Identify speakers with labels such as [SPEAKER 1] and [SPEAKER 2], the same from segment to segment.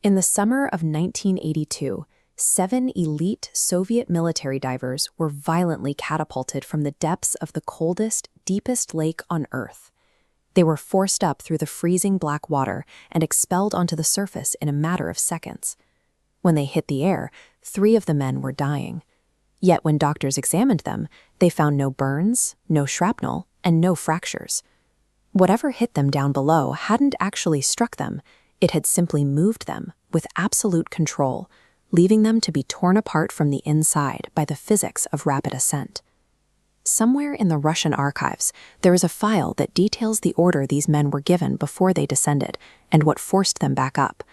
[SPEAKER 1] In the summer of 1982, 7 elite Soviet military divers were violently catapulted from the depths of the coldest, deepest lake on Earth. They were forced up through the freezing black water and expelled onto the surface in a matter of seconds. When they hit the air, 3 of the men were dying. Yet when doctors examined them, they found no burns, no shrapnel, and no fractures. Whatever hit them down below hadn't actually struck them. It had simply moved them with absolute control, leaving them to be torn apart from the inside by the physics of rapid ascent. Somewhere in the Russian archives, there is a file that details the order these men were given before they descended and what forced them back up,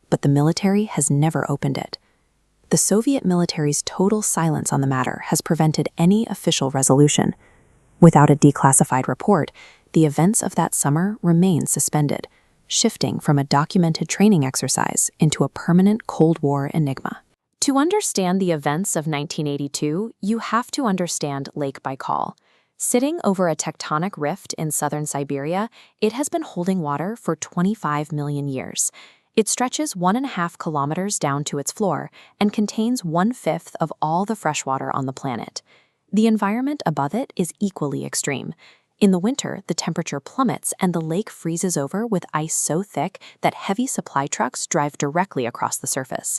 [SPEAKER 1] but the military has never opened it. The Soviet military's total silence on the matter has prevented any official resolution. Without a declassified report, the events of that summer remain suspended, shifting from a documented training exercise into a permanent Cold War enigma. To understand the events of 1982, you have to understand Lake Baikal. Sitting over a tectonic rift in southern Siberia, it has been holding water for 25 million years. It stretches 1.5 kilometers down to its floor and contains 1/5 of all the freshwater on the planet. The environment above it is equally extreme. In the winter, the temperature plummets and the lake freezes over with ice so thick that heavy supply trucks drive directly across the surface.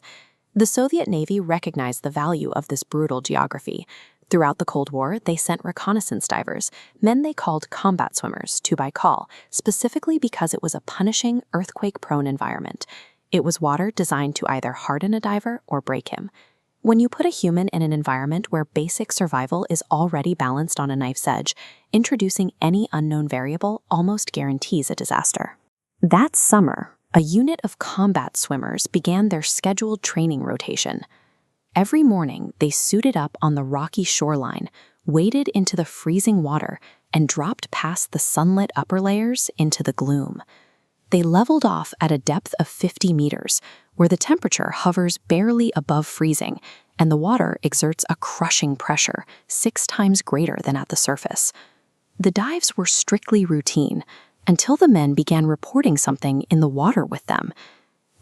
[SPEAKER 1] The Soviet Navy recognized the value of this brutal geography. Throughout the Cold War, they sent reconnaissance divers, men they called combat swimmers, to Baikal, specifically because it was a punishing, earthquake-prone environment. It was water designed to either harden a diver or break him. When you put a human in an environment where basic survival is already balanced on a knife's edge, introducing any unknown variable almost guarantees a disaster. That summer, a unit of combat swimmers began their scheduled training rotation. Every morning, they suited up on the rocky shoreline, waded into the freezing water, and dropped past the sunlit upper layers into the gloom. They leveled off at a depth of 50 meters, where the temperature hovers barely above freezing, and the water exerts a crushing pressure 6 times greater than at the surface. The dives were strictly routine, until the men began reporting something in the water with them.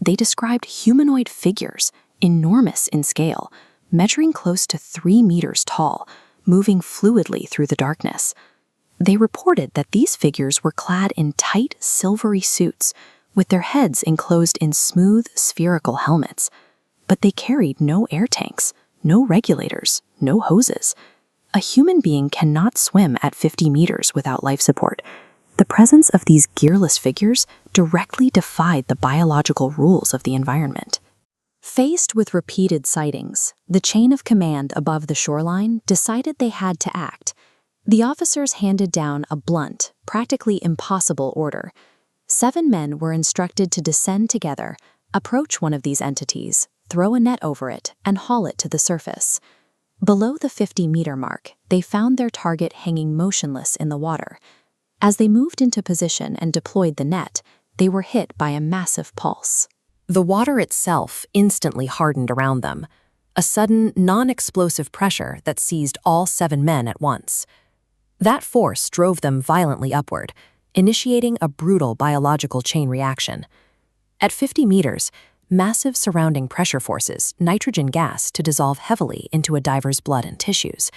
[SPEAKER 1] They described humanoid figures, enormous in scale, measuring close to 3 meters tall, moving fluidly through the darkness. They reported that these figures were clad in tight, silvery suits, with their heads enclosed in smooth, spherical helmets. But they carried no air tanks, no regulators, no hoses. A human being cannot swim at 50 meters without life support. The presence of these gearless figures directly defied the biological rules of the environment. Faced with repeated sightings, the chain of command above the shoreline decided they had to act. The officers handed down a blunt, practically impossible order. 7 men were instructed to descend together, approach one of these entities, throw a net over it, and haul it to the surface. Below the 50-meter mark, they found their target hanging motionless in the water. As they moved into position and deployed the net, they were hit by a massive pulse. The water itself instantly hardened around them, a sudden, non-explosive pressure that seized all 7 men at once. That force drove them violently upward, initiating a brutal biological chain reaction. At 50 meters, massive surrounding pressure forces nitrogen gas to dissolve heavily into a diver's blood and tissues.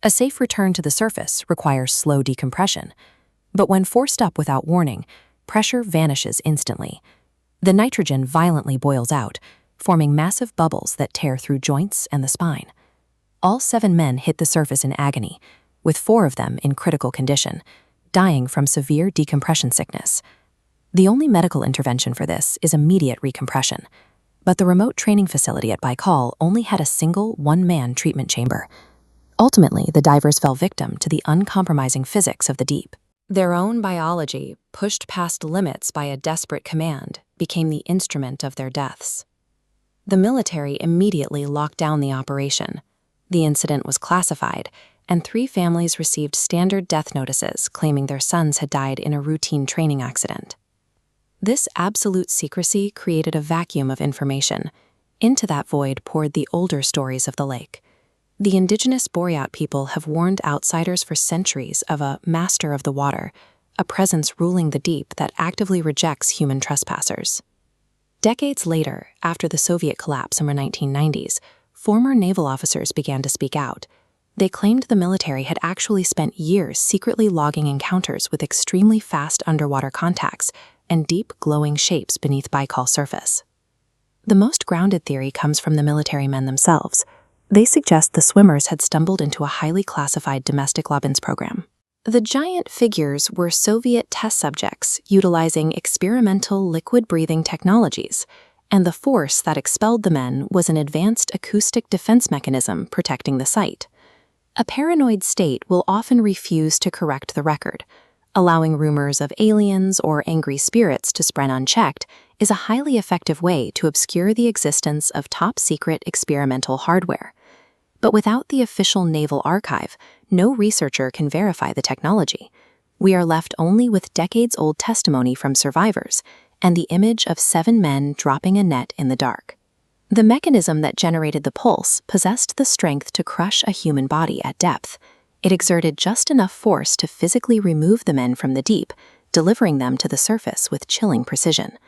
[SPEAKER 1] A safe return to the surface requires slow decompression. But when forced up without warning, pressure vanishes instantly. The nitrogen violently boils out, forming massive bubbles that tear through joints and the spine. All 7 men hit the surface in agony, with 4 of them in critical condition, dying from severe decompression sickness. The only medical intervention for this is immediate recompression, but the remote training facility at Baikal only had a single 1-man treatment chamber. Ultimately, the divers fell victim to the uncompromising physics of the deep. Their own biology, pushed past limits by a desperate command, became the instrument of their deaths. The military immediately locked down the operation. The incident was classified, and 3 families received standard death notices claiming their sons had died in a routine training accident. This absolute secrecy created a vacuum of information. Into that void poured the older stories of the lake. The indigenous Boreat people have warned outsiders for centuries of a master of the water, a presence ruling the deep that actively rejects human trespassers. Decades later, after the Soviet collapse in the 1990s, former naval officers began to speak out. They claimed the military had actually spent years secretly logging encounters with extremely fast underwater contacts and deep glowing shapes beneath Baikal surface. The most grounded theory comes from the military men themselves. They suggest the swimmers had stumbled into a highly classified domestic Lobins program. The giant figures were Soviet test subjects utilizing experimental liquid-breathing technologies, and the force that expelled the men was an advanced acoustic defense mechanism protecting the site. A paranoid state will often refuse to correct the record. Allowing rumors of aliens or angry spirits to spread unchecked is a highly effective way to obscure the existence of top-secret experimental hardware. But without the official naval archive, no researcher can verify the technology. We are left only with decades-old testimony from survivors and the image of 7 men dropping a net in the dark. The mechanism that generated the pulse possessed the strength to crush a human body at depth. It exerted just enough force to physically remove the men from the deep, delivering them to the surface with chilling precision.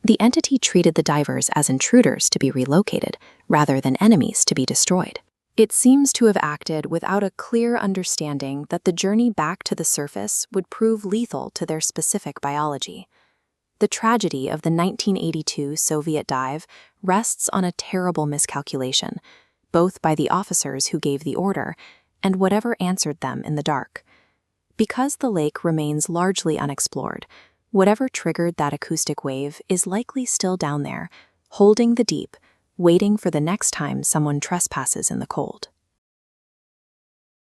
[SPEAKER 1] The entity treated the divers as intruders to be relocated, rather than enemies to be destroyed. It seems to have acted without a clear understanding that the journey back to the surface would prove lethal to their specific biology. The tragedy of the 1982 Soviet dive rests on a terrible miscalculation, both by the officers who gave the order and whatever answered them in the dark. Because the lake remains largely unexplored, whatever triggered that acoustic wave is likely still down there, holding the deep, waiting for the next time someone trespasses in the cold.